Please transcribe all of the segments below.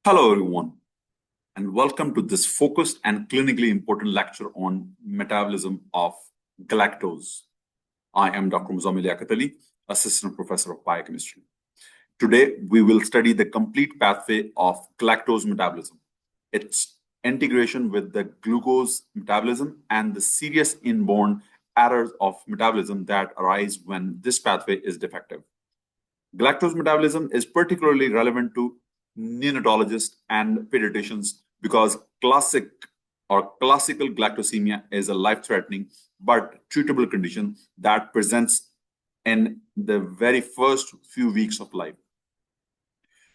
Hello, everyone, and welcome to this focused and clinically important lecture on metabolism of galactose. I am Dr. Muzamil Liaqat Ali, Assistant Professor of Biochemistry. Today, we will study the complete pathway of galactose metabolism, its integration with the glucose metabolism, and the serious inborn errors of metabolism that arise when this pathway is defective. Galactose metabolism is particularly relevant to neonatologists and pediatricians because classical galactosemia is a life-threatening but treatable condition that presents in the very first few weeks of life.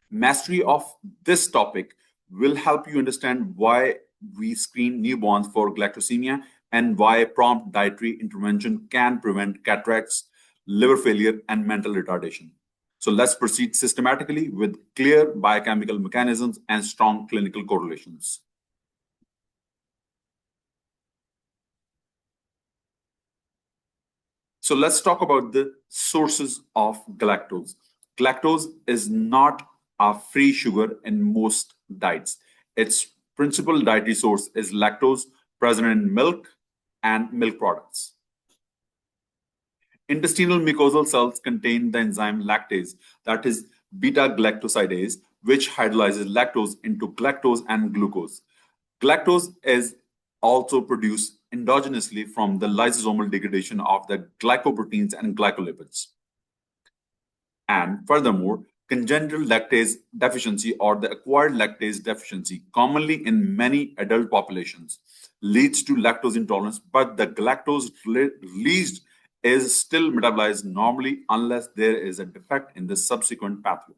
Mastery of this topic will help you understand why we screen newborns for galactosemia and why prompt dietary intervention can prevent cataracts, liver failure, and mental retardation. So let's proceed systematically with clear biochemical mechanisms and strong clinical correlations. So let's talk about the sources of galactose. Galactose is not a free sugar in most diets. Its principal dietary source is lactose present in milk and milk products. Intestinal mucosal cells contain the enzyme lactase, that is beta-galactosidase, which hydrolyzes lactose into galactose and glucose. Galactose is also produced endogenously from the lysosomal degradation of the glycoproteins and glycolipids. And furthermore, congenital lactase deficiency or the acquired lactase deficiency, commonly in many adult populations, leads to lactose intolerance, but the galactose released is still metabolized normally unless there is a defect in the subsequent pathway.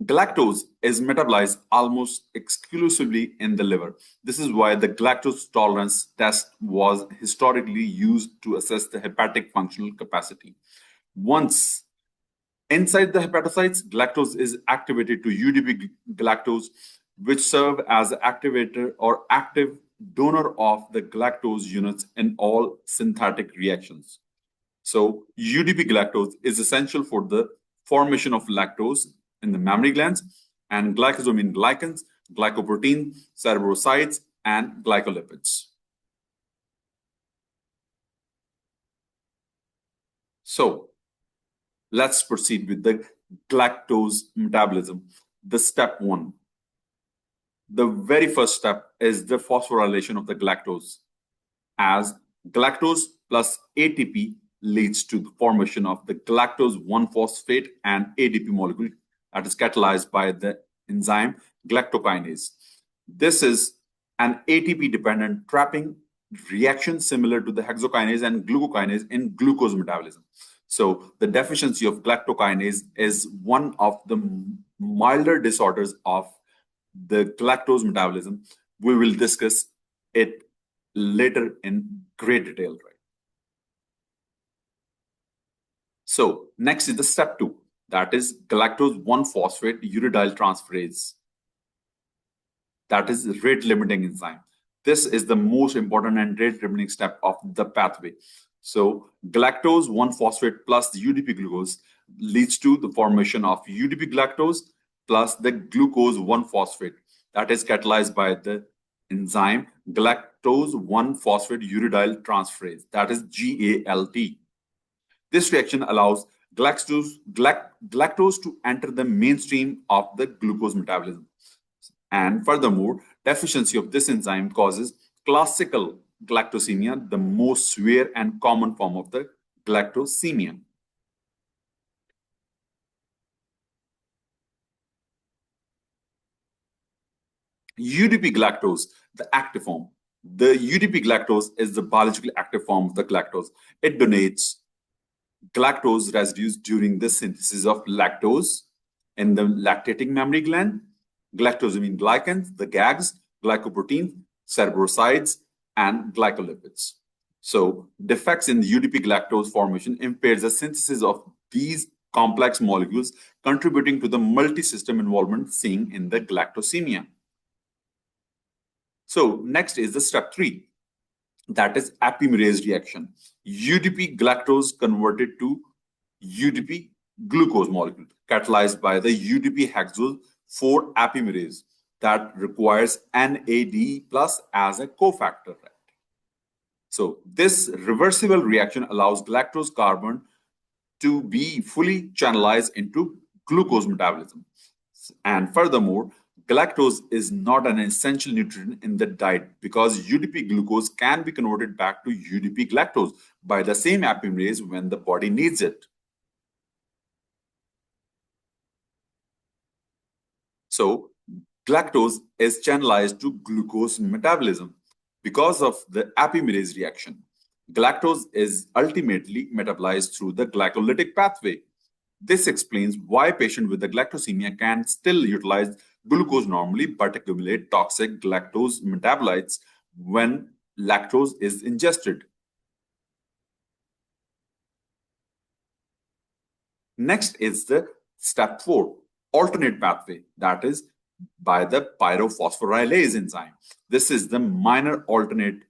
Galactose is metabolized almost exclusively in the liver. This is why the galactose tolerance test was historically used to assess the hepatic functional capacity. Once inside the hepatocytes, galactose is activated to UDP-Galactose, which serve as activator or active donor of the galactose units in all synthetic reactions. So UDP-Galactose is essential for the formation of lactose in the mammary glands and glycosome in glycans, glycoprotein, cerebrosides, and glycolipids. So let's proceed with the galactose metabolism, the step one. The very first step is the phosphorylation of the galactose, as galactose plus ATP leads to the formation of the galactose 1-phosphate and ADP molecule that is catalyzed by the enzyme galactokinase. This is an ATP-dependent trapping reaction similar to the hexokinase and glucokinase in glucose metabolism. So the deficiency of galactokinase is one of the milder disorders of the galactose metabolism. We will discuss it later in great detail, right? So next is the step 2, that is galactose 1-phosphate uridyl transferase. That is rate limiting enzyme. This is the most important and rate limiting step of the pathway. So galactose 1-phosphate plus the UDP glucose leads to the formation of UDP galactose plus the glucose 1-phosphate that is catalyzed by the enzyme galactose 1-phosphate uridyl transferase, that is GALT. This reaction allows galactose to enter the mainstream of the glucose metabolism. And furthermore, deficiency of this enzyme causes classical galactosemia, the most severe and common form of the galactosemia. UDP-Galactose, the active form. The UDP-Galactose is the biologically active form of the galactose. It donates galactose residues during the synthesis of lactose in the lactating mammary gland, galactosome in glycans, the GAGs, glycoproteins, cerebrosides, and glycolipids. So defects in the UDP-Galactose formation impairs the synthesis of these complex molecules, contributing to the multi-system involvement seen in the galactosemia. So next is the step 3, that is epimerase reaction. UDP galactose converted to UDP glucose molecule catalyzed by the UDP hexose 4 epimerase that requires NAD plus as a cofactor. So this reversible reaction allows galactose carbon to be fully channelized into glucose metabolism. And furthermore, galactose is not an essential nutrient in the diet because UDP glucose can be converted back to UDP galactose by the same epimerase when the body needs it. So galactose is channelized to glucose metabolism because of the epimerase reaction. Galactose is ultimately metabolized through the glycolytic pathway. This explains why patients with the galactosemia can still utilize glucose normally but accumulate toxic galactose metabolites when lactose is ingested. Next is the step 4, alternate pathway, that is by the pyrophosphorylase enzyme. This is the minor alternate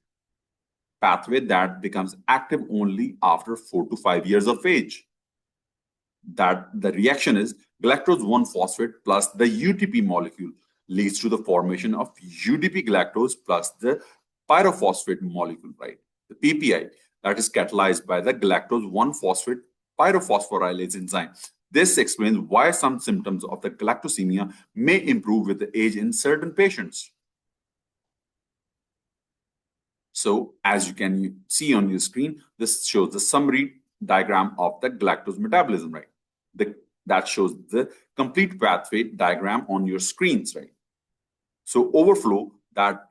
pathway that becomes active only after 4 to 5 years of age. That the reaction is galactose 1-phosphate plus the UTP molecule leads to the formation of UDP galactose plus the pyrophosphate molecule, right? The PPI that is catalyzed by the galactose 1-phosphate pyrophosphorylase enzyme. This explains why some symptoms of the galactosemia may improve with the age in certain patients. So as you can see on your screen, this shows the summary diagram of the galactose metabolism, right? That shows the complete pathway diagram on your screens, right? So overflow, that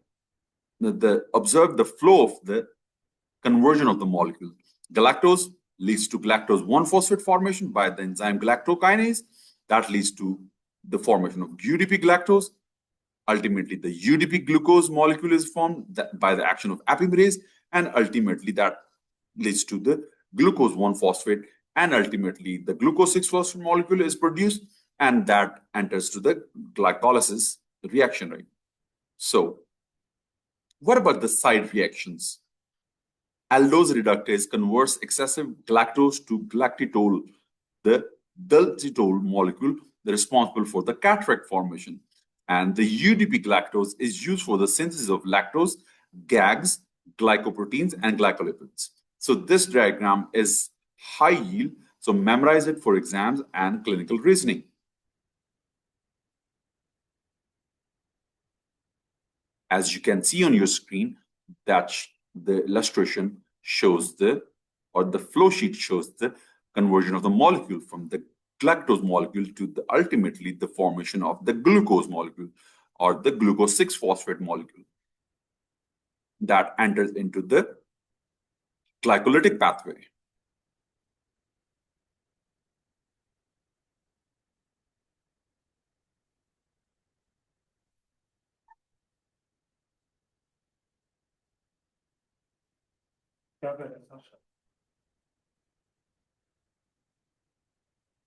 observe the flow of the conversion of the molecule. Galactose leads to galactose 1-phosphate formation by the enzyme galactokinase. That leads to the formation of UDP galactose. Ultimately, the UDP glucose molecule is formed by the action of epimerase, and ultimately that leads to the glucose 1-phosphate, and ultimately the glucose 6-phosphate molecule is produced, and that enters to the glycolysis reaction, right? So what about the side reactions? Aldose reductase converts excessive galactose to galactitol, the galactitol molecule responsible for the cataract formation. And the UDP galactose is used for the synthesis of lactose, GAGs, glycoproteins, and glycolipids. So this diagram is high yield, so memorize it for exams and clinical reasoning. As you can see on your screen, that the illustration shows the flow sheet shows the conversion of the molecule from the galactose molecule to the ultimately the formation of the glucose molecule or the glucose 6-phosphate molecule that enters into the glycolytic pathway.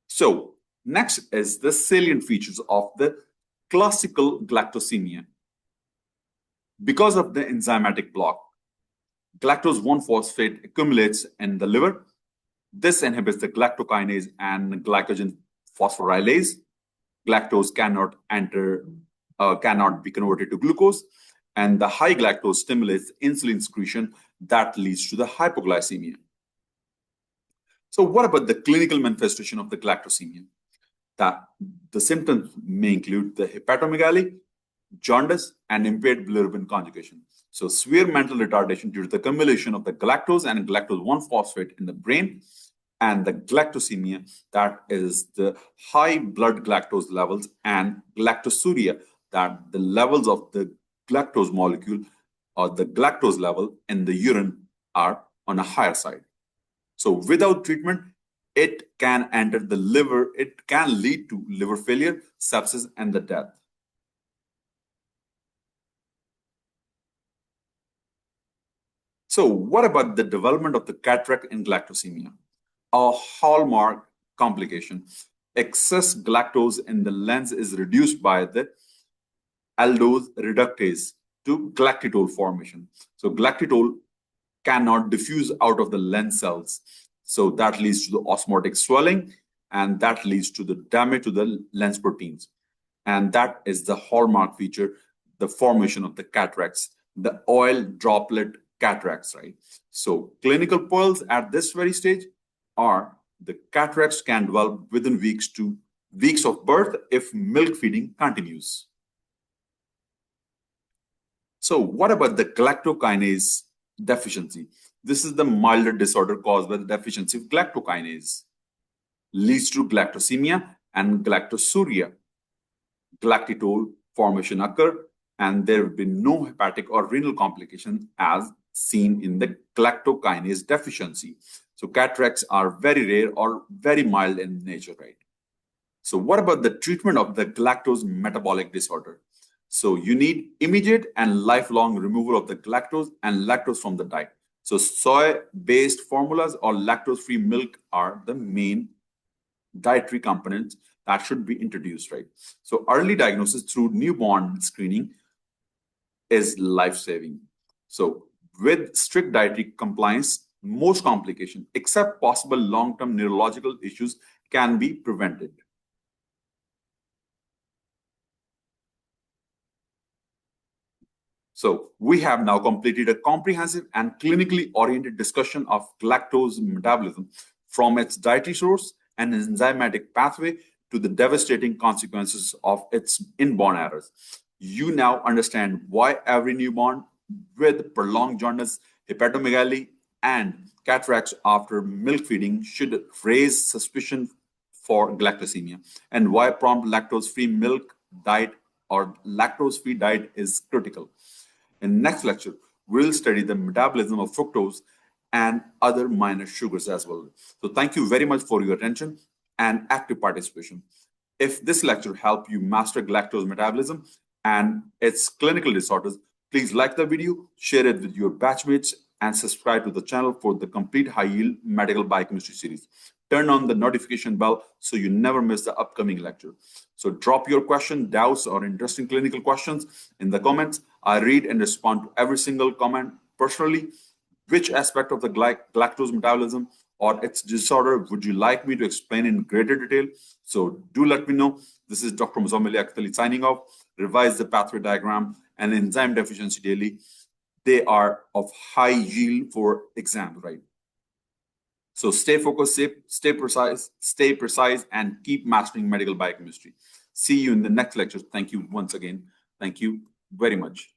So next is the salient features of the classical galactosemia. Because of the enzymatic block, galactose 1-phosphate accumulates in the liver. This inhibits the galactokinase and glycogen phosphorylase. Galactose cannot be converted to glucose, and the high galactose stimulates insulin secretion that leads to the hypoglycemia. So what about the clinical manifestation of the galactosemia? The symptoms may include the hepatomegaly, jaundice, and impaired bilirubin conjugation. So severe mental retardation due to the accumulation of the galactose and galactose 1-phosphate in the brain, and the galactosemia, that is the high blood galactose levels, and galactosuria, that the levels of the galactose molecule or the galactose level in the urine are on a higher side. So without treatment, it can enter the liver, it can lead to liver failure, sepsis, and the death. So what about the development of the cataract in galactosemia? A hallmark complication. Excess galactose in the lens is reduced by the aldose reductase to galactitol formation. So galactitol cannot diffuse out of the lens cells. So that leads to the osmotic swelling, and that leads to the damage to the lens proteins. And that is the hallmark feature, the formation of the cataracts, the oil droplet cataracts, right? So clinical pearls at this very stage are the cataracts can develop within weeks of birth if milk feeding continues. So what about the galactokinase deficiency? This is the milder disorder caused by the deficiency of galactokinase. Leads to galactosemia and galactosuria. Galactitol formation occur, and there will be no hepatic or renal complication as seen in the galactokinase deficiency. So cataracts are very rare or very mild in nature, right? So what about the treatment of the galactose metabolic disorder? So you need immediate and lifelong removal of the galactose and lactose from the diet. So soy-based formulas or lactose-free milk are the main dietary components that should be introduced, right? So early diagnosis through newborn screening is life-saving. So with strict dietary compliance, most complications, except possible long-term neurological issues, can be prevented. So we have now completed a comprehensive and clinically oriented discussion of galactose metabolism from its dietary source and enzymatic pathway to the devastating consequences of its inborn errors. You now understand why every newborn with prolonged jaundice, hepatomegaly, and cataracts after milk feeding should raise suspicion for galactosemia, and why prompt lactose-free milk diet or lactose-free diet is critical. In next lecture, we'll study the metabolism of fructose and other minor sugars as well. So thank you very much for your attention and active participation. If this lecture helped you master galactose metabolism and its clinical disorders, please like the video, share it with your batchmates, and subscribe to the channel for the complete high-yield medical biochemistry series. Turn on the notification bell so you never miss the upcoming lecture. So drop your question, doubts, or interesting clinical questions in the comments. I read and respond to every single comment personally. Which aspect of the galactose metabolism or its disorder would you like me to explain in greater detail? So do let me know. This is Dr. Muzamil Liaqat Ali signing off. Revise the pathway diagram and enzyme deficiency daily. They are of high yield for exams, right? So stay focused, stay precise, and keep mastering medical biochemistry. See you in the next lecture. Thank you once again. Thank you very much.